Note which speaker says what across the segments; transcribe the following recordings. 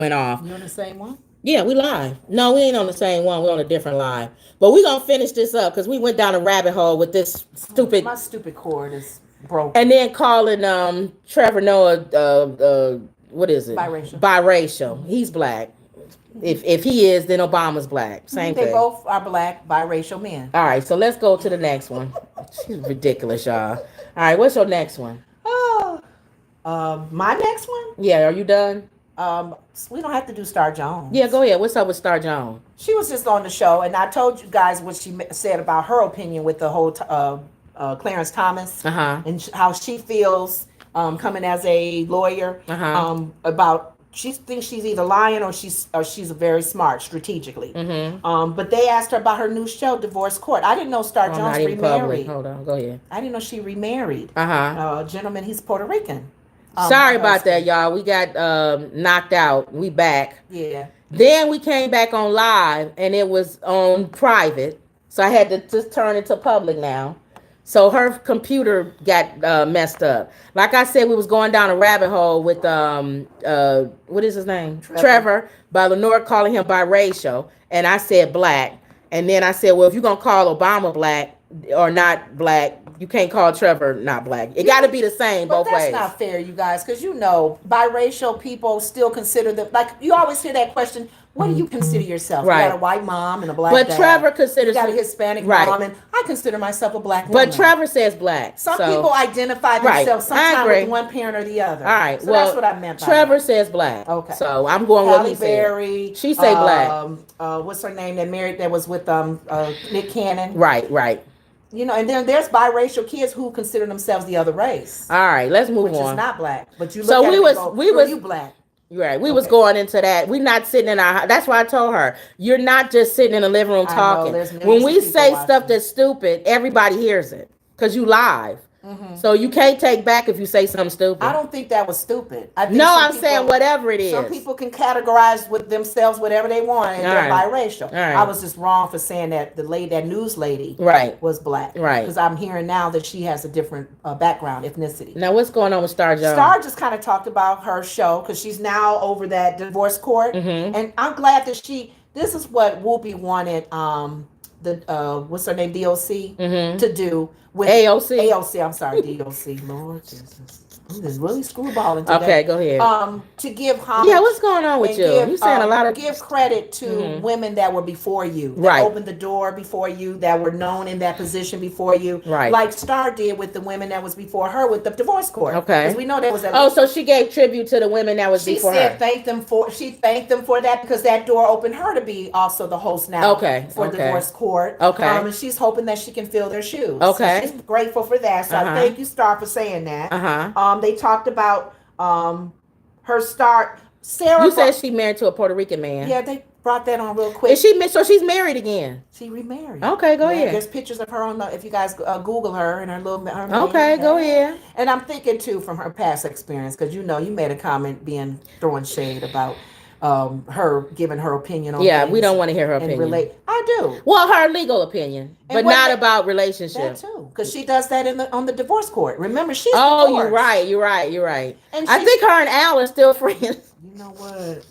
Speaker 1: went off.
Speaker 2: You on the same one?
Speaker 1: Yeah, we live. No, we ain't on the same one. We're on a different live. But we gonna finish this up because we went down a rabbit hole with this
Speaker 2: My
Speaker 1: stupid,
Speaker 2: stupid cord is broken.
Speaker 1: and then calling Trevor Noah what is it?
Speaker 2: Biracial.
Speaker 1: Biracial. He's black. If he is, then Obama's black. Same
Speaker 2: They
Speaker 1: thing.
Speaker 2: both are black biracial men.
Speaker 1: All right, so let's go to the next one. She's ridiculous, y'all. All right, what's your next one?
Speaker 2: Oh, my next one.
Speaker 1: Yeah, are you done?
Speaker 2: We don't have to do Star Jones.
Speaker 1: Yeah, go ahead. What's up with Star Jones?
Speaker 2: She was just on the show, and I told you guys what she said about her opinion with the whole Clarence Thomas and how she feels coming as a lawyer about. She thinks she's either lying or she's very smart strategically. But they asked her about her new show, Divorce Court. I didn't know Star Jones remarried.
Speaker 1: Hold on, go ahead.
Speaker 2: I didn't know she remarried. Gentleman, he's Puerto Rican.
Speaker 1: Sorry about that, y'all. We got knocked out. We back.
Speaker 2: Yeah.
Speaker 1: Then we came back on live, and it was on private, so I had to just turn it to public now. So her computer got messed up. Like I said, we was going down a rabbit hole with what is his name? Trevor by Lenore calling him biracial, and I said black. And then I said, well, if you're gonna call Obama black or not black, you can't call Trevor not black. It got to be the same both ways.
Speaker 2: But that's not fair, you guys, because biracial people still consider them, like you always hear that question. What do you consider yourself?
Speaker 1: Right.
Speaker 2: You got a white mom and a black
Speaker 1: dad.
Speaker 2: But
Speaker 1: Trevor considers...
Speaker 2: You got a Hispanic mom, and I consider myself a black woman.
Speaker 1: But Trevor says black.
Speaker 2: Some people identify themselves sometimes with one parent or the other.
Speaker 1: All right.
Speaker 2: So that's what I meant by
Speaker 1: Trevor says black.
Speaker 2: Okay.
Speaker 1: So I'm going with what he said. She say black.
Speaker 2: What's her name that was with Nick Cannon?
Speaker 1: Right.
Speaker 2: And then there's biracial kids who consider themselves the other race.
Speaker 1: All right, let's move on.
Speaker 2: Which is not black. But you look
Speaker 1: so
Speaker 2: at
Speaker 1: we was
Speaker 2: you black.
Speaker 1: Right, we was going into that. We're not sitting in our. That's why I told her you're not just sitting in the living room talking. When we say stuff that's stupid, everybody hears it because you live. So you can't take back if you say something stupid.
Speaker 2: I don't think that was stupid.
Speaker 1: I'm saying whatever it is.
Speaker 2: Some people can categorize with themselves whatever they want, and they're biracial. I was just wrong for saying that that news lady was black.
Speaker 1: Right.
Speaker 2: Because I'm hearing now that she has a different background, ethnicity.
Speaker 1: Now what's going on with Star Jones?
Speaker 2: Star just kind of talked about her show because she's now over that divorce court, and I'm glad that this is what Whoopi wanted what's her name, DOC, to do with AOC, I'm sorry, DOC. Lord Jesus. I'm just really screwballing today.
Speaker 1: Okay, go ahead.
Speaker 2: To give homage.
Speaker 1: Yeah, what's going on with you? You're saying a lot of...
Speaker 2: Give credit to women that were before you. That opened the door before you, that were known in that position before you.
Speaker 1: Right.
Speaker 2: Like Star did with the women that was before her with the divorce court.
Speaker 1: Okay.
Speaker 2: Because we know there was
Speaker 1: so she gave tribute to the women that was before her.
Speaker 2: She thanked them for that because that door opened her to be also the host now for divorce court.
Speaker 1: Okay.
Speaker 2: And she's hoping that she can fill their shoes.
Speaker 1: Okay.
Speaker 2: So she's grateful for that. So I thank you, Star, for saying that. They talked about her start. Sarah.
Speaker 1: You said she married to a Puerto Rican man.
Speaker 2: Yeah, they brought that on real quick.
Speaker 1: So she's married again.
Speaker 2: She remarried.
Speaker 1: Okay, go ahead.
Speaker 2: There's pictures of her if you guys Google her and her little.
Speaker 1: Okay, go ahead.
Speaker 2: And I'm thinking too from her past experience because you made a comment throwing shade about her giving her opinion on things.
Speaker 1: We don't want to hear her opinion.
Speaker 2: I do.
Speaker 1: Well, her legal opinion, but not about relationships.
Speaker 2: That too, because she does that on the divorce court. Remember, she's
Speaker 1: divorced. You're right. And I think her and Al are still friends.
Speaker 2: You know what?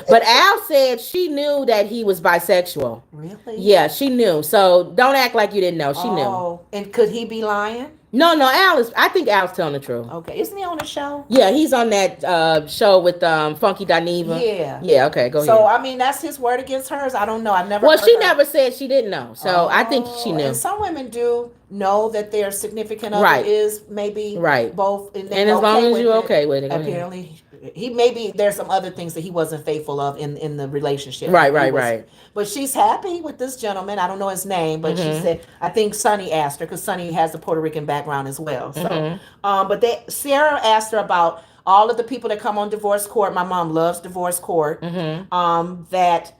Speaker 1: But Al said she knew that he was bisexual.
Speaker 2: Really?
Speaker 1: Yeah, she knew. So don't act like you didn't know. She knew.
Speaker 2: And could he be lying?
Speaker 1: No, I think Al's telling the truth.
Speaker 2: Okay. Isn't he on the show?
Speaker 1: Yeah, he's on that show with Funky Dineva.
Speaker 2: Yeah.
Speaker 1: Yeah, okay, go ahead.
Speaker 2: So, I mean, that's his word against hers. I don't know. I've never
Speaker 1: Well, she never said she didn't know. So, I think she knew.
Speaker 2: And some women do know that their significant other is maybe both. And
Speaker 1: as long as you're okay with it.
Speaker 2: Apparently, there's some other things that he wasn't faithful of in the relationship.
Speaker 1: Right.
Speaker 2: But she's happy with this gentleman. I don't know his name, but she said, I think Sonny asked her because Sonny has a Puerto Rican background as well. So, but Sarah asked her about all of the people that come on divorce court. My mom loves divorce court. That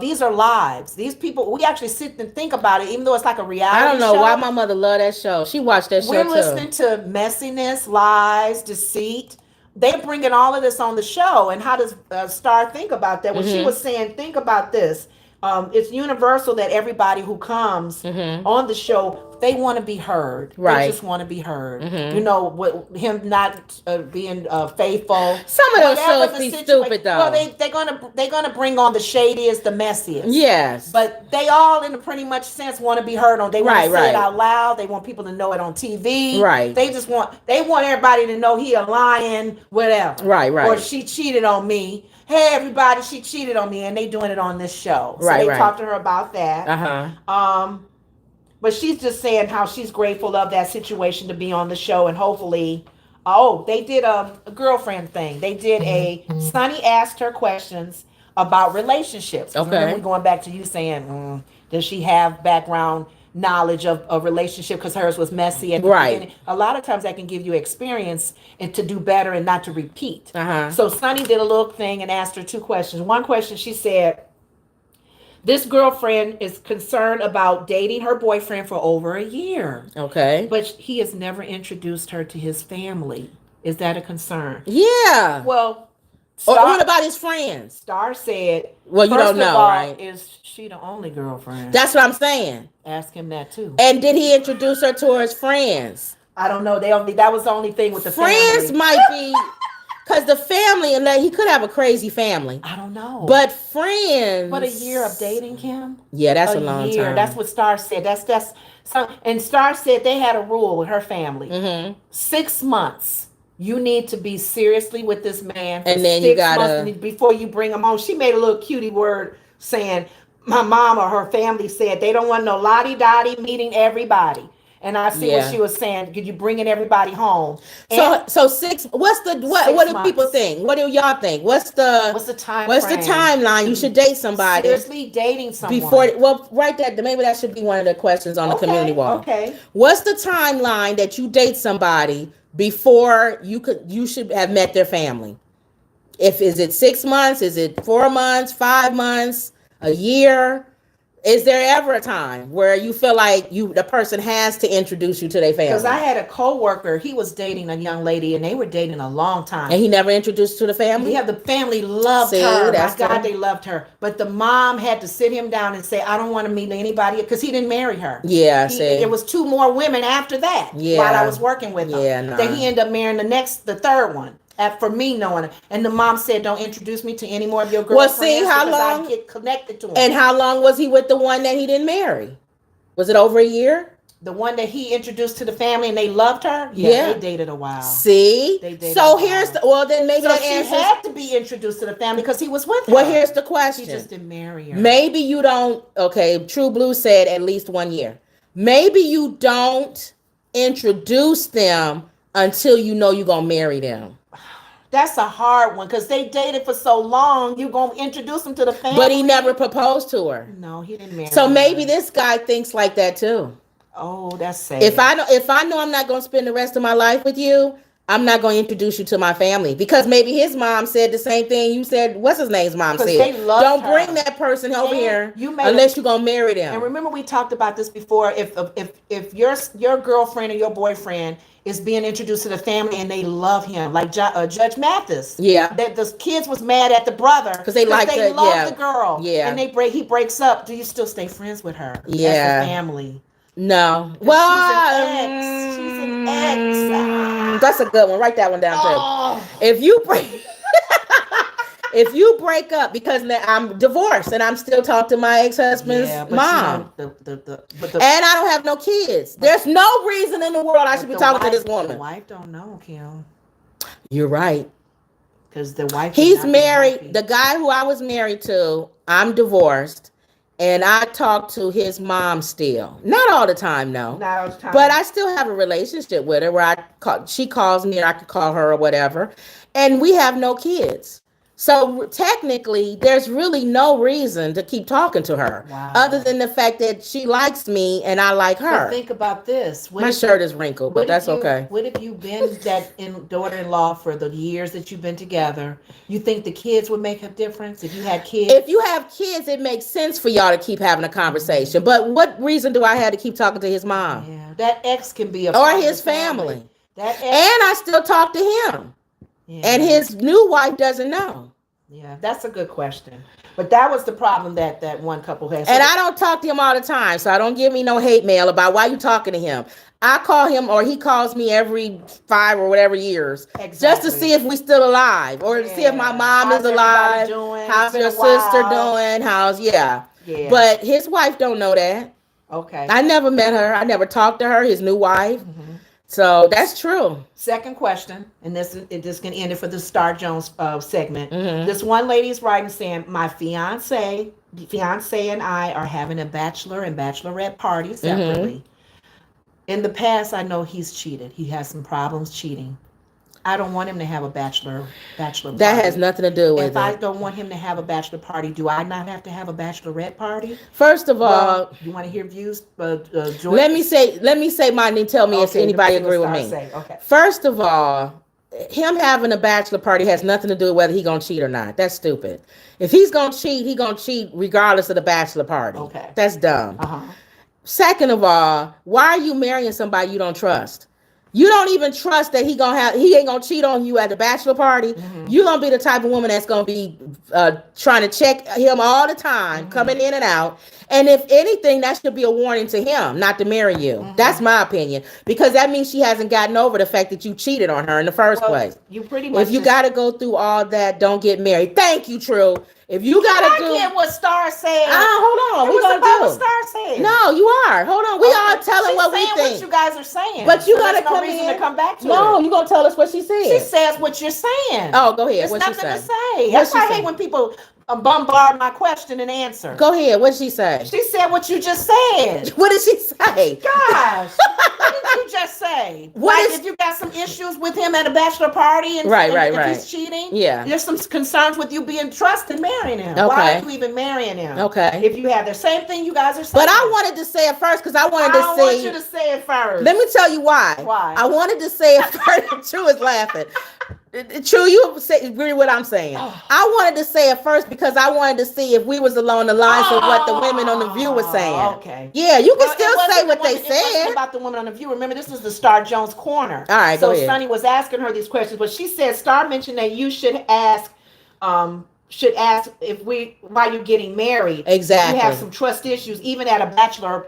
Speaker 2: these are lives. These people, we actually sit and think about it, even though it's like a reality show.
Speaker 1: I don't know why my mother loved that show. She watched that show too.
Speaker 2: We're listening to messiness, lies, deceit. They're bringing all of this on the show. And how does Star think about that? When she was saying, think about this. It's universal that everybody who comes on the show they want to be heard.
Speaker 1: Right.
Speaker 2: They just want to be heard. You know, what him not being faithful.
Speaker 1: Some of those shows be stupid though.
Speaker 2: Well, they're gonna bring on the shadiest, the messiest.
Speaker 1: Yes.
Speaker 2: But they all, in a pretty much sense, want to be heard on. They want to say it out loud. They want people to know it on TV.
Speaker 1: Right.
Speaker 2: They want everybody to know he a lying, whatever.
Speaker 1: Right.
Speaker 2: Or she cheated on me. Hey, everybody, she cheated on me, and they doing it on this show. So they talked to her about that. But she's just saying how she's grateful of that situation to be on the show, and hopefully, they did a girlfriend thing. They did Sunny asked her questions about relationships.
Speaker 1: Okay.
Speaker 2: Remember, we're going back to you saying, does she have background knowledge of a relationship, because hers was messy at the beginning. A lot of times that can give you experience and to do better and not to repeat. So Sunny did a little thing and asked her 2 questions. One question, she said, this girlfriend is concerned about dating her boyfriend for over a year. Okay. But he has never introduced her to his family. Is that a concern?
Speaker 1: Yeah.
Speaker 2: Well,
Speaker 1: what about his friends?
Speaker 2: Star said,
Speaker 1: well, you don't know, right?
Speaker 2: Is she the only girlfriend?
Speaker 1: That's what I'm saying.
Speaker 2: Ask him that too.
Speaker 1: And did he introduce her to his friends?
Speaker 2: I don't know. That was the only thing with the
Speaker 1: friends
Speaker 2: family.
Speaker 1: Might be because the family, and he could have a crazy family.
Speaker 2: I don't know.
Speaker 1: But friends.
Speaker 2: But a year of dating him?
Speaker 1: Yeah, that's a long
Speaker 2: year.
Speaker 1: time.
Speaker 2: That's what Star said. That's so. And Star said they had a rule with her family. 6 months. You need to be seriously with this man for
Speaker 1: and then
Speaker 2: 6
Speaker 1: you gotta
Speaker 2: months before you bring him home. She made a little cutie word saying, my mom or her family said they don't want no lottie-dottie meeting everybody. And I see what she was saying. Could you bringing everybody home?
Speaker 1: So 6. What do people think? What do y'all think? What's the timeline? You should date somebody.
Speaker 2: Seriously dating someone
Speaker 1: before. Well, write that. Maybe that should be one of the questions on the community wall.
Speaker 2: Okay.
Speaker 1: What's the timeline that you date somebody before you should have met their family? Is it 6 months? Is it 4 months? 5 months? A year? Is there ever a time where you feel like the person has to introduce you to their family?
Speaker 2: Because I had a coworker, he was dating a young lady, and they were dating a long time.
Speaker 1: And he never introduced to the family?
Speaker 2: Yeah, the family loved her. My God, they loved her. But the mom had to sit him down and say, I don't want to meet anybody, because he didn't marry her.
Speaker 1: Yeah,
Speaker 2: There was 2 more women after that while I was working with him. Then he ended up marrying the third one. For me knowing it. And the mom said, don't introduce me to any more of your girlfriends.
Speaker 1: Well, see, how long?
Speaker 2: I get connected to him.
Speaker 1: And how long was he with the one that he didn't marry? Was it over a year?
Speaker 2: The one that he introduced to the family and they loved her? Yeah. They dated a while.
Speaker 1: See? So here's then maybe that
Speaker 2: answer. She had to be introduced to the family because he was with her.
Speaker 1: Well, here's the question.
Speaker 2: He just didn't marry her.
Speaker 1: Maybe you don't, True Blue said at least 1 year. Maybe you don't introduce them until you know you're going to marry them.
Speaker 2: That's a hard one because they dated for so long. You're going to introduce them to the family.
Speaker 1: But he never proposed to her.
Speaker 2: No, he didn't marry her.
Speaker 1: So maybe this guy thinks like that too.
Speaker 2: Oh, that's sad.
Speaker 1: If I know I'm not going to spend the rest of my life with you, I'm not going to introduce you to my family, because maybe his mom said the same thing you said. What's his name's mom said? Don't bring that person over here unless you're going to marry them.
Speaker 2: And remember, we talked about this before. If your girlfriend or your boyfriend is being introduced to the family and they love him, like Judge Mathis.
Speaker 1: Yeah.
Speaker 2: That the kids was mad at the brother because they love the girl.
Speaker 1: Yeah.
Speaker 2: And he breaks up. Do you still stay friends with her?
Speaker 1: Yeah.
Speaker 2: As a family.
Speaker 1: No.
Speaker 2: Well, she's an ex.
Speaker 1: That's a good one. Write that one down too. If you break up, because I'm divorced and I'm still talking to my ex-husband's mom, and I don't have no kids, there's no reason in the world I should be talking to this woman.
Speaker 2: The wife don't know, Kim.
Speaker 1: You're right.
Speaker 2: Because the wife.
Speaker 1: He's married. The guy who I was married to, I'm divorced. And I talk to his mom still. Not all the time, no.
Speaker 2: Not all the time.
Speaker 1: But I still have a relationship with her where she calls me or I could call her or whatever. And we have no kids. So technically, there's really no reason to keep talking to her.
Speaker 2: Wow.
Speaker 1: Other than the fact that she likes me and I like her.
Speaker 2: But think about this.
Speaker 1: My shirt is wrinkled, but that's okay.
Speaker 2: What if you've been daughter-in-law for the years that you've been together? You think the kids would make a difference if you had kids?
Speaker 1: If you have kids, it makes sense for y'all to keep having a conversation. But what reason do I have to keep talking to his mom?
Speaker 2: Yeah, that ex can be
Speaker 1: or his family.
Speaker 2: That ex,
Speaker 1: and I still talk to him. Yeah. And his new wife doesn't know.
Speaker 2: Yeah, that's a good question. But that was the problem that one couple had. So
Speaker 1: and I don't talk to him all the time, so I don't give me no hate mail about why you talking to him. I call him or he calls me every 5 or whatever years, just to see if we still alive or to see if my mom
Speaker 2: How's
Speaker 1: is alive.
Speaker 2: doing?
Speaker 1: How's your sister doing?
Speaker 2: Yeah.
Speaker 1: But his wife don't know that.
Speaker 2: Okay.
Speaker 1: I never met her. I never talked to her. His new wife.
Speaker 2: Mm-hmm.
Speaker 1: So that's true.
Speaker 2: Second question, and this can end it for the Star Jones segment.
Speaker 1: Mm-hmm.
Speaker 2: This one lady is writing saying, my fiance and I are having a bachelor and bachelorette party separately. Mm-hmm. In the past, I know he's cheated. He has some problems cheating. I don't want him to have a bachelor party.
Speaker 1: That has nothing to do with it.
Speaker 2: If I don't want him to have a bachelor party, do I not have to have a bachelorette party?
Speaker 1: First of all,
Speaker 2: you want to hear views?
Speaker 1: Let me say mine and tell me if anybody agree with me.
Speaker 2: Okay.
Speaker 1: First of all, him having a bachelor party has nothing to do with whether he's gonna cheat or not. That's stupid. If he's gonna cheat regardless of the bachelor party.
Speaker 2: Okay.
Speaker 1: That's dumb.
Speaker 2: Uh-huh.
Speaker 1: Second of all, why are you marrying somebody you don't trust? You don't even trust that he ain't gonna cheat on you at the bachelor party. Mm-hmm. You gonna be the type of woman that's gonna be trying to check him all the time, mm-hmm. coming in and out. And if anything, that should be a warning to him not to marry you. Mm-hmm. That's my opinion, because that means she hasn't gotten over the fact that you cheated on her in the first place.
Speaker 2: You pretty much.
Speaker 1: If you got to go through all that, don't get married. Thank you, True. If you gotta
Speaker 2: get what Star said.
Speaker 1: Hold on. We gonna do
Speaker 2: what Star said.
Speaker 1: No, you are. Hold on. We all telling what we think.
Speaker 2: What you guys are saying.
Speaker 1: But you gotta come
Speaker 2: reason
Speaker 1: in.
Speaker 2: To come back to
Speaker 1: no,
Speaker 2: it.
Speaker 1: You gonna tell us what she said.
Speaker 2: She says what you're saying.
Speaker 1: Oh, go ahead.
Speaker 2: There's
Speaker 1: What'd
Speaker 2: nothing
Speaker 1: she
Speaker 2: to
Speaker 1: say?
Speaker 2: say. That's why I hate when people bombard my question and answer.
Speaker 1: Go ahead. What'd she say?
Speaker 2: She said what you just said.
Speaker 1: What did she say?
Speaker 2: Gosh, what did you just say? If you got some issues with him at a bachelor party and if he's cheating, there's some concerns with you being trusted marrying him. Okay. Why are you even marrying him?
Speaker 1: Okay.
Speaker 2: If you have the same thing you guys are saying.
Speaker 1: But I wanted to say it first because I wanted to see.
Speaker 2: I want you to say it first.
Speaker 1: Let me tell you why.
Speaker 2: Why?
Speaker 1: I wanted to say it first. True is laughing. True, you agree with what I'm saying. I wanted to say it first because I wanted to see if we was along the lines of what the women on The View were saying.
Speaker 2: Okay.
Speaker 1: Yeah, you can still say what they said.
Speaker 2: It wasn't about the women on The View. Remember, this was the Star Jones corner.
Speaker 1: All right, go ahead.
Speaker 2: So Sonny was asking her these questions, but she said Star mentioned that you should ask if why you're getting married.
Speaker 1: Exactly.
Speaker 2: You have some trust issues, even at a bachelor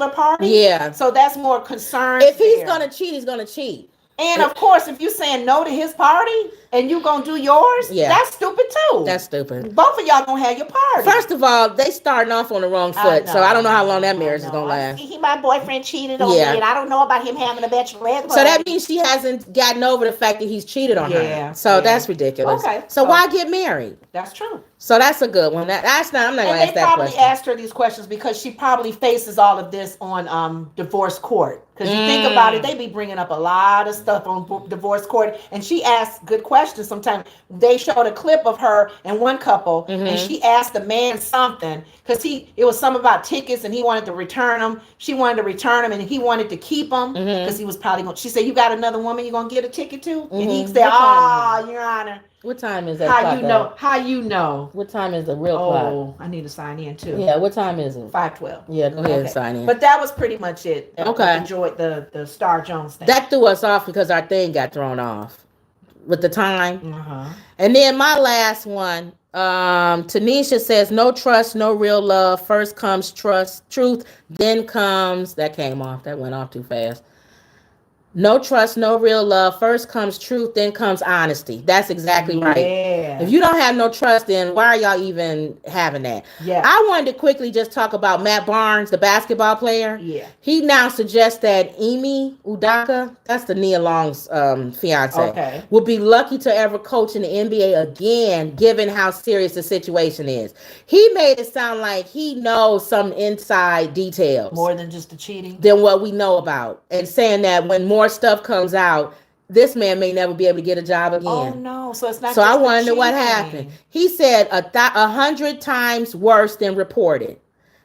Speaker 2: party.
Speaker 1: Yeah.
Speaker 2: So that's more concern.
Speaker 1: If he's gonna cheat, he's gonna cheat.
Speaker 2: And of course, if you're saying no to his party and you gonna do yours, that's stupid too.
Speaker 1: That's stupid.
Speaker 2: Both of y'all gonna have your party.
Speaker 1: First of all, they starting off on the wrong foot, so I don't know how long that marriage is gonna last.
Speaker 2: My boyfriend cheated on me, and I don't know about him having a bachelorette party.
Speaker 1: So that means she hasn't gotten over the fact that he's cheated on her. So that's ridiculous.
Speaker 2: Okay.
Speaker 1: So why get married?
Speaker 2: That's true.
Speaker 1: So that's a good one. I'm not gonna ask that question.
Speaker 2: They probably asked her these questions because she probably faces all of this on divorce court. Because you think about it, they be bringing up a lot of stuff on divorce court, and she asked good questions. Sometimes they showed a clip of her and one couple, and she asked the man something because it was something about tickets, and he wanted to return them. She wanted to return them, and he wanted to keep them because he was probably going. She said, "You got another woman you gonna get a ticket to?" And he said, "Oh, Your Honor."
Speaker 1: What time is that?
Speaker 2: How you know?
Speaker 1: What time is the real clock?
Speaker 2: Oh, I need to sign in too.
Speaker 1: Yeah, what time is it?
Speaker 2: 5:12.
Speaker 1: Yeah, go ahead and sign in.
Speaker 2: But that was pretty much it.
Speaker 1: Okay.
Speaker 2: I enjoyed the Star Jones thing.
Speaker 1: That threw us off because our thing got thrown off with the time.
Speaker 2: Uh-huh.
Speaker 1: And then my last one, Tanisha says, no trust, no real love. First comes truth, then comes, that came off. That went off too fast. No trust, no real love. First comes truth, then comes honesty. That's exactly right.
Speaker 2: Yeah.
Speaker 1: If you don't have no trust, then why are y'all even having that?
Speaker 2: Yeah.
Speaker 1: I wanted to quickly just talk about Matt Barnes, the basketball player.
Speaker 2: Yeah.
Speaker 1: He now suggests that Ime Udoka, that's the Nia Long's fiance, will be lucky to ever coach in the NBA again, given how serious the situation is. He made it sound like he knows some inside details.
Speaker 2: More than just the cheating?
Speaker 1: Than what we know about. And saying that when more stuff comes out, this man may never be able to get a job again.
Speaker 2: Oh no! So it's not.
Speaker 1: So
Speaker 2: just
Speaker 1: I wonder what happened. He said 100 times worse than reported.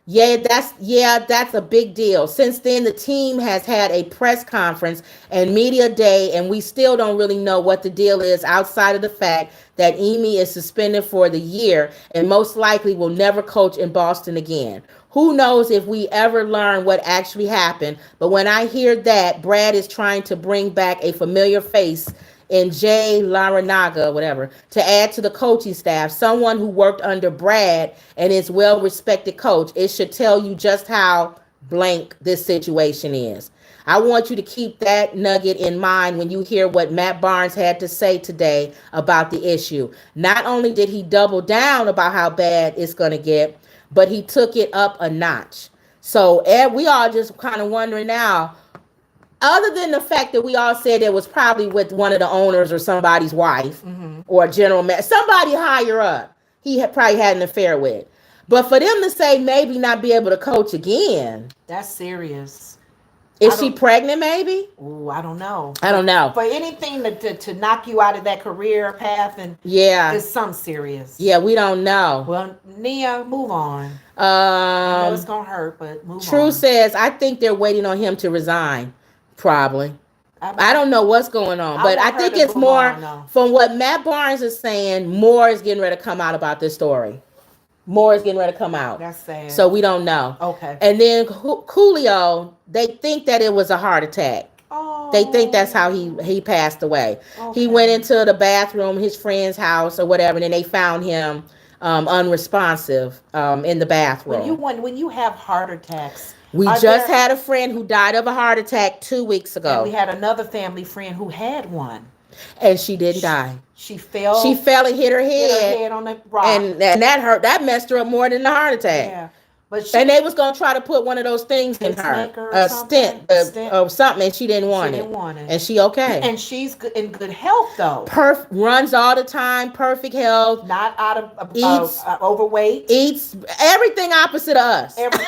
Speaker 1: Yeah, that's a big deal. Since then, the team has had a press conference and media day, and we still don't really know what the deal is outside of the fact that Ime is suspended for the year and most likely will never coach in Boston again. Who knows if we ever learn what actually happened, but when I hear that Brad is trying to bring back a familiar face in Jay Larinaga, whatever, to add to the coaching staff, someone who worked under Brad and is well-respected coach. It should tell you just how blank this situation is. I want you to keep that nugget in mind when you hear what Matt Barnes had to say today about the issue. Not only did he double down about how bad it's going to get, but he took it up a notch. So we all just kind of wondering now, other than the fact that we all said it was probably with one of the owners or somebody's wife or a general manager, somebody higher up, he had probably had an affair with. But for them to say maybe not be able to coach again.
Speaker 2: That's serious.
Speaker 1: Is she pregnant maybe?
Speaker 2: Oh, I don't know.
Speaker 1: I don't know.
Speaker 2: For anything to knock you out of that career path, and it's something serious.
Speaker 1: Yeah, we don't know.
Speaker 2: Well, Nia, move on. I know it's going to hurt, but move on.
Speaker 1: True says, I think they're waiting on him to resign. Probably. I don't know what's going on, but I think it's more from what Matt Barnes is saying. More is getting ready to come out about this story. More is getting ready to come out.
Speaker 2: That's sad.
Speaker 1: So we don't know.
Speaker 2: Okay.
Speaker 1: And then Coolio, they think that it was a heart attack. Oh. They think that's how he passed away. Okay. He went into the bathroom, his friend's house or whatever, and then they found him unresponsive in the bathroom.
Speaker 2: When you have heart attacks.
Speaker 1: We just had a friend who died of a heart attack 2 weeks ago.
Speaker 2: And we had another family friend who had one.
Speaker 1: And she didn't die.
Speaker 2: She fell.
Speaker 1: She fell and hit her head.
Speaker 2: Hit her head on the rock.
Speaker 1: And that hurt. That messed her up more than the heart attack. Yeah. And they was gonna try to put one of those things in her, a stent or something, and she didn't want it. And she okay.
Speaker 2: And she's in good health though.
Speaker 1: Runs all the time, perfect health.
Speaker 2: Not out of eats overweight.
Speaker 1: Eats everything opposite of us.
Speaker 2: Everything.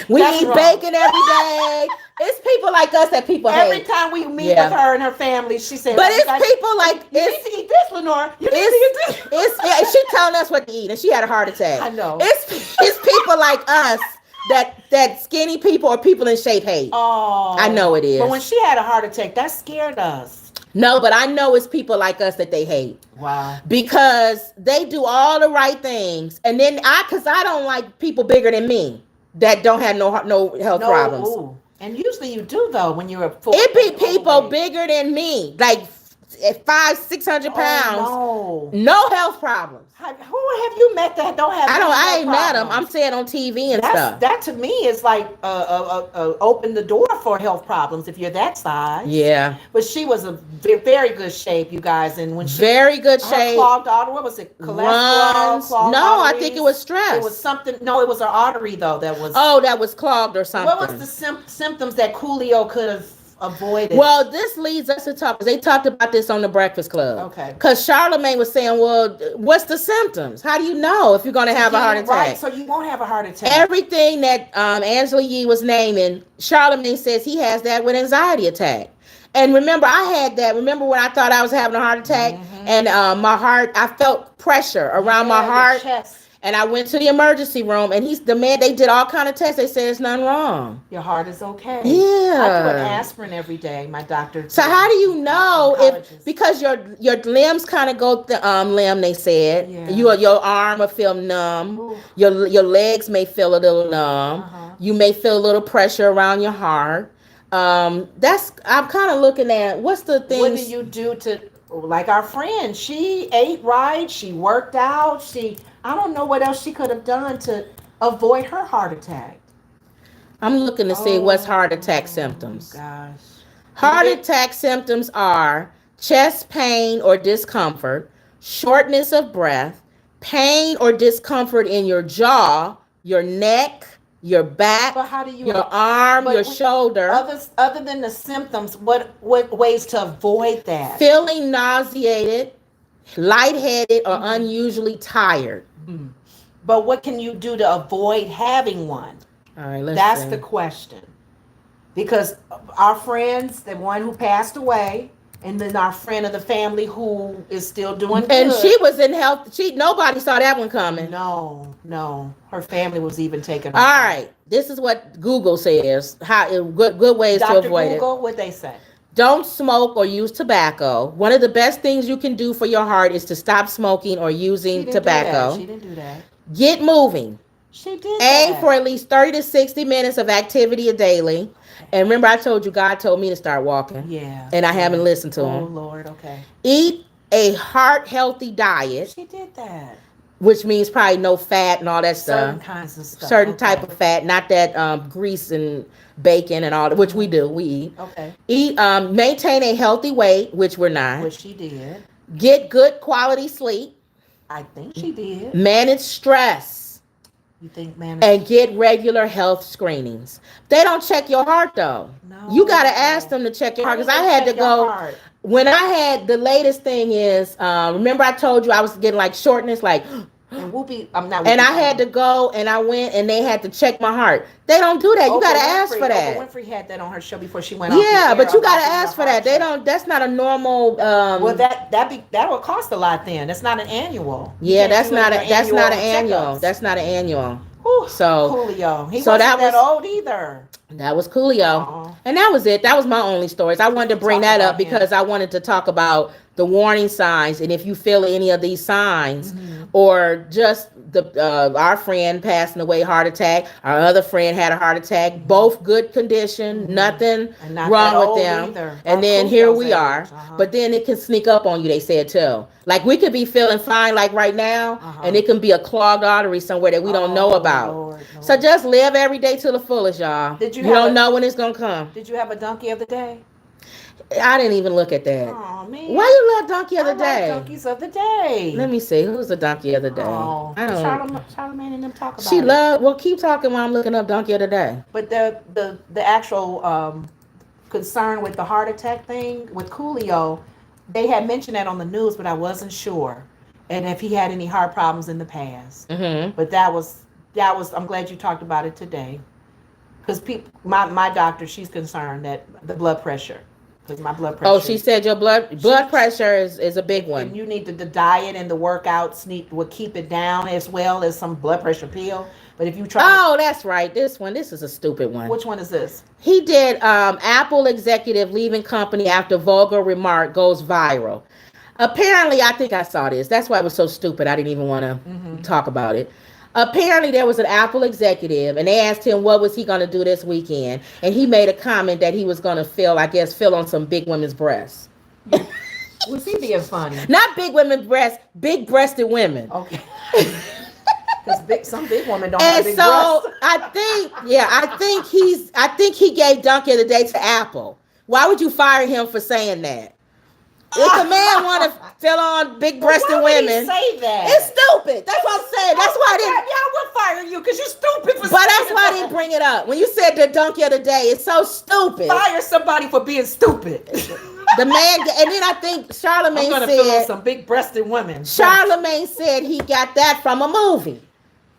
Speaker 1: We eat bacon every day. It's people like us that people hate.
Speaker 2: Every time we meet with her and her family, she says,
Speaker 1: but it's people like,
Speaker 2: you need to eat this, Lenore. You need to eat this.
Speaker 1: She telling us what to eat, and she had a heart attack.
Speaker 2: I know.
Speaker 1: It's people like us that skinny people or people in shape hate.
Speaker 2: Oh.
Speaker 1: I know it is.
Speaker 2: But when she had a heart attack, that scared us.
Speaker 1: No, but I know it's people like us that they hate.
Speaker 2: Wow.
Speaker 1: Because they do all the right things, and then because I don't like people bigger than me that don't have no health problems.
Speaker 2: Ooh. And usually you do though when you're
Speaker 1: it be people bigger than me, like 500-600 pounds. No health problems.
Speaker 2: Who have you met that don't have?
Speaker 1: I ain't met them. I'm saying on TV and stuff.
Speaker 2: That to me is like open the door for health problems if you're that size.
Speaker 1: Yeah.
Speaker 2: But she was a very good shape, you guys, and when she
Speaker 1: very good shape.
Speaker 2: Clogged artery. What was it? Cholesterol. Clogged
Speaker 1: no,
Speaker 2: arteries.
Speaker 1: I think it was stress.
Speaker 2: It was something. No, it was her artery though. That
Speaker 1: was clogged or something.
Speaker 2: What was the symptoms that Coolio could have avoided?
Speaker 1: Well, this leads us to talk. They talked about this on the Breakfast Club.
Speaker 2: Okay.
Speaker 1: Because Charlamagne was saying, well, what's the symptoms? How do you know if you're going to have a heart attack?
Speaker 2: Right, so you won't have a heart attack.
Speaker 1: Everything that Angela Yee was naming, Charlamagne says he has that with anxiety attack. And remember, I had that. Remember when I thought I was having a heart attack and my heart, I felt pressure around my heart.
Speaker 2: Chest.
Speaker 1: And I went to the emergency room, and they did all kind of tests. They said there's nothing wrong.
Speaker 2: Your heart is okay.
Speaker 1: Yeah.
Speaker 2: I do an aspirin every day. My doctor.
Speaker 1: So how do you know because your limbs kind of go limb? They said your arm will feel numb. Ooh. Your legs may feel a little numb. You may feel a little pressure around your heart. I'm kind of looking at what's the things.
Speaker 2: What do you do like our friend? She ate right. She worked out. I don't know what else she could have done to avoid her heart attack.
Speaker 1: I'm looking to see what's heart attack symptoms.
Speaker 2: Gosh.
Speaker 1: Heart attack symptoms are chest pain or discomfort, shortness of breath, pain or discomfort in your jaw, your neck, your back, your arm, your shoulder.
Speaker 2: Other than the symptoms, what ways to avoid that?
Speaker 1: Feeling nauseated, lightheaded, or unusually tired.
Speaker 2: But what can you do to avoid having one?
Speaker 1: All right,
Speaker 2: That's the question. Because our friends, the one who passed away, and then our friend of the family who is still doing good.
Speaker 1: And she was in health. Nobody saw that one coming.
Speaker 2: No. Her family was even taken.
Speaker 1: All right. This is what Google says. Good ways to avoid
Speaker 2: Google, what they say.
Speaker 1: Don't smoke or use tobacco. One of the best things you can do for your heart is to stop smoking or using tobacco.
Speaker 2: She didn't do that.
Speaker 1: Get moving.
Speaker 2: She did
Speaker 1: Aim
Speaker 2: that.
Speaker 1: for at least 30 to 60 minutes of activity a daily. And remember, I told you God told me to start walking.
Speaker 2: Yeah.
Speaker 1: And I haven't listened to him.
Speaker 2: Oh, Lord. Okay.
Speaker 1: Eat a heart healthy diet.
Speaker 2: She did that.
Speaker 1: Which means probably no fat and all that
Speaker 2: Certain
Speaker 1: stuff.
Speaker 2: kinds of stuff.
Speaker 1: Certain type of fat, not that grease and bacon and all that, which we do. We eat.
Speaker 2: Okay.
Speaker 1: Maintain a healthy weight, which we're not.
Speaker 2: Which she did.
Speaker 1: Get good quality sleep.
Speaker 2: I think she did.
Speaker 1: Manage stress.
Speaker 2: You think
Speaker 1: and get regular health screenings. They don't check your heart though. No. You got to ask them to check your heart, because I had to go. When I had, the latest thing is, remember I told you I was getting like shortness, like,
Speaker 2: and whoopee, I'm not.
Speaker 1: And I had to go, and I went, and they had to check my heart. They don't do that. You got to ask for that.
Speaker 2: Oprah Winfrey had that on her show before she went off.
Speaker 1: Yeah, but you got to ask for that. They don't. That's not a normal.
Speaker 2: Well, that would cost a lot. Then that's not an annual.
Speaker 1: Yeah, that's not an annual. That's not an annual.
Speaker 2: Whew,
Speaker 1: so
Speaker 2: Coolio. He wasn't that old either.
Speaker 1: That was Coolio. Aww. And that was it. That was my only stories. I wanted to bring that up because I wanted to talk about the warning signs, and if you feel any of these signs, or just our friend passing away, heart attack. Our other friend had a heart attack. Both good condition, nothing wrong with them. Either. And then here we are. But then it can sneak up on you, they said too. Like we could be feeling fine like right now, and it can be a clogged artery somewhere that we don't know about. Lord. So just live every day to the fullest, y'all. You don't know when it's going to come.
Speaker 2: Did you have a donkey of the day?
Speaker 1: I didn't even look at that.
Speaker 2: Oh man!
Speaker 1: Why you love donkey of the day?
Speaker 2: Donkeys of the day.
Speaker 1: Let me see. Who's the donkey of the day?
Speaker 2: Oh, I don't. Charlamagne and them talk about.
Speaker 1: She love. Well, keep talking while I'm looking up donkey of the day.
Speaker 2: But the actual concern with the heart attack thing with Coolio, they had mentioned that on the news, but I wasn't sure, and if he had any heart problems in the past. Mm-hmm. But that was. I'm glad you talked about it today, because my doctor, she's concerned that the blood pressure. My blood pressure.
Speaker 1: Oh, she said your blood pressure is a big one.
Speaker 2: And you need the diet and the workouts will keep it down, as well as some blood pressure pill. But if you try,
Speaker 1: that's right. This is a stupid one.
Speaker 2: Which one is this?
Speaker 1: He did. Apple executive leaving company after vulgar remark goes viral. Apparently, I think I saw this. That's why it was so stupid. I didn't even want to talk about it. Apparently, there was an Apple executive, and they asked him what was he going to do this weekend, and he made a comment that he was going to fill on some big women's breasts.
Speaker 2: Was he being funny?
Speaker 1: Not big women's breasts, big-breasted women.
Speaker 2: Okay. Because some big women don't have big breasts.
Speaker 1: I think he gave Donkey of the Day to Apple. Why would you fire him for saying that? If the man want to fill on big-breasted women,
Speaker 2: say that?
Speaker 1: It's stupid. That's what I'm saying. That's why I didn't.
Speaker 2: Yeah, I would fire you because you're stupid.
Speaker 1: But that's why I didn't bring it up. When you said the donkey of the day, it's so stupid.
Speaker 2: Fire somebody for being stupid.
Speaker 1: The man, and then I think Charlamagne said
Speaker 2: fill on some big-breasted women.
Speaker 1: Charlamagne said he got that from a movie.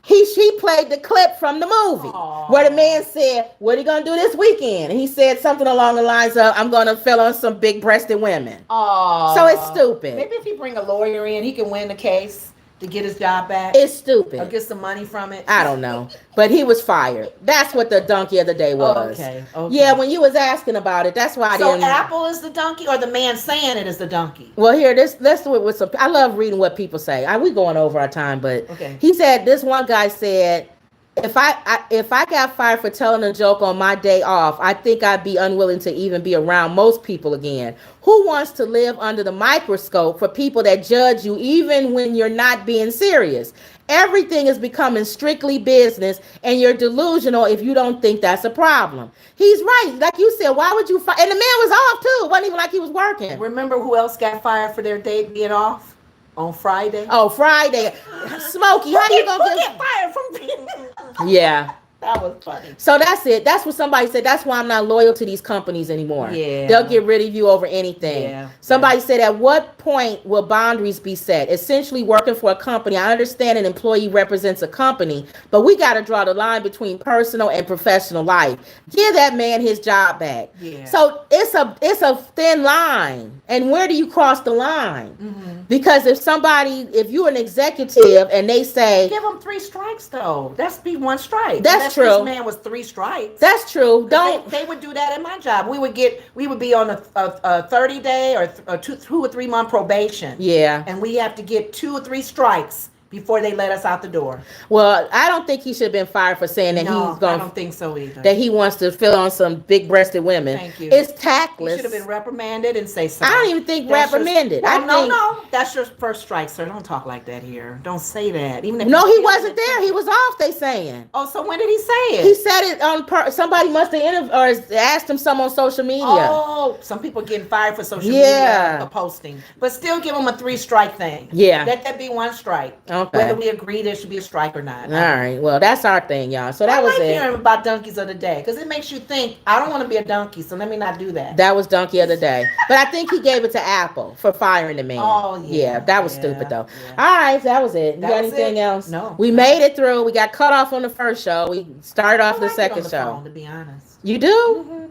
Speaker 1: She played the clip from the movie. Aww. Where the man said, "What are you gonna do this weekend?" And he said something along the lines of, "I'm gonna fill on some big-breasted women."
Speaker 2: Oh,
Speaker 1: so it's stupid.
Speaker 2: Maybe if he bring a lawyer in, he can win the case to get his job back.
Speaker 1: It's stupid.
Speaker 2: Or get some money from it.
Speaker 1: I don't know. But he was fired. That's what the donkey of the day was.
Speaker 2: Okay.
Speaker 1: Yeah, when you was asking about it, that's why I didn't.
Speaker 2: So Apple is the donkey, or the man saying it is the donkey?
Speaker 1: Well, here, let's do it with some. I love reading what people say. We going over our time, but he said, this one guy said, if I got fired for telling a joke on my day off, I think I'd be unwilling to even be around most people again. Who wants to live under the microscope for people that judge you even when you're not being serious? Everything is becoming strictly business, and you're delusional if you don't think that's a problem. He's right. Like you said, why would you fire? And the man was off too. It wasn't even like he was working.
Speaker 2: Remember who else got fired for their day being off? On Friday?
Speaker 1: Oh, Friday. Smokey, how you gonna
Speaker 2: get fired from?
Speaker 1: Yeah.
Speaker 2: That was funny.
Speaker 1: So that's it. That's what somebody said. That's why I'm not loyal to these companies anymore.
Speaker 2: Yeah.
Speaker 1: They'll get rid of you over anything.
Speaker 2: Yeah.
Speaker 1: Somebody said, at what point will boundaries be set? Essentially working for a company. I understand an employee represents a company, but we got to draw the line between personal and professional life. Give that man his job back.
Speaker 2: Yeah.
Speaker 1: So it's a thin line. And where do you cross the line? Mm-hmm. Because if you're an executive and they say,
Speaker 2: give them 3 strikes though. That's be 1 strike.
Speaker 1: That's true.
Speaker 2: This man was 3 strikes.
Speaker 1: That's true.
Speaker 2: They would do that in my job. We would be on a 30-day or 2 or 3 month probation.
Speaker 1: Yeah.
Speaker 2: And we have to get 2 or 3 strikes before they let us out the door.
Speaker 1: Well, I don't think he should have been fired for saying that
Speaker 2: No,
Speaker 1: he's going.
Speaker 2: I don't think so either.
Speaker 1: That he wants to fill on some big-breasted women.
Speaker 2: Thank you.
Speaker 1: It's tactless.
Speaker 2: He should have been reprimanded and say so.
Speaker 1: I don't even think reprimanded.
Speaker 2: No, that's your first strike, sir. Don't talk like that here. Don't say that. Even if
Speaker 1: no, he wasn't there. He was off. They saying.
Speaker 2: Oh, so when did he say it?
Speaker 1: He said it on. Somebody must have or asked him some on social media.
Speaker 2: Oh, some people getting fired for social media for posting, but still give him a 3-strike thing.
Speaker 1: Yeah,
Speaker 2: let that be 1 strike.
Speaker 1: Okay.
Speaker 2: Whether we agree there should be a strike or not.
Speaker 1: All right. Well, that's our thing, y'all. So that was it.
Speaker 2: Hearing about donkeys of the day because it makes you think. I don't want to be a donkey, so let me not do that.
Speaker 1: That was donkey of the day, but I think he gave it to Apple for firing the man.
Speaker 2: Oh yeah,
Speaker 1: that was stupid though. Yeah. All right, that was it. You got anything else?
Speaker 2: No.
Speaker 1: We made it through. We got cut off on the first show. We started off the second show.
Speaker 2: Phone, to be honest,
Speaker 1: you do. Mm-hmm.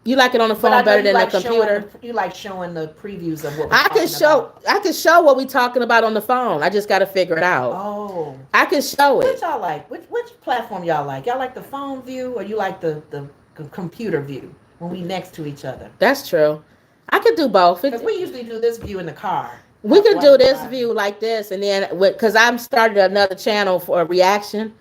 Speaker 1: You like it on the phone better than the computer?
Speaker 2: You like showing the previews of what
Speaker 1: I can show what we talking about on the phone. I just got to figure it out.
Speaker 2: Oh.
Speaker 1: I can show it.
Speaker 2: What y'all like? Which platform y'all like? Y'all like the phone view or you like the computer view when we next to each other?
Speaker 1: That's true. I could do both.
Speaker 2: Because we usually do this view in the car.
Speaker 1: We could do this view like this, and then because I'm started another channel for a reaction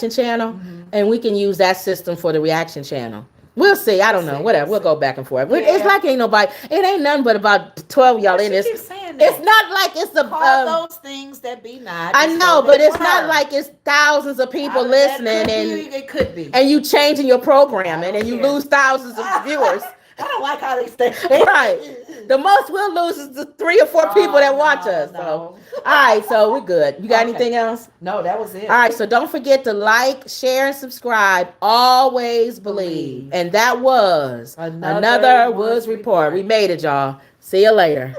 Speaker 1: channel, and we can use that system for the reaction channel. We'll see. I don't know. Whatever. We'll go back and forth. Yeah. It's like ain't nobody. It ain't nothing but about 12 of y'all in this. It's not like it's a.
Speaker 2: Call those things that be not.
Speaker 1: I know, but it's not like it's thousands of people listening, and
Speaker 2: it could be.
Speaker 1: And you changing your programming, and you lose thousands of viewers.
Speaker 2: I don't like how they stay.
Speaker 1: Right. The most we'll lose is the 3 or 4 people that watch us. So, all right. So we're good. You got anything else?
Speaker 2: No, that was it.
Speaker 1: All right. So don't forget to like, share, and subscribe. Always believe. And that was another Woods Report. We made it, y'all. See you later.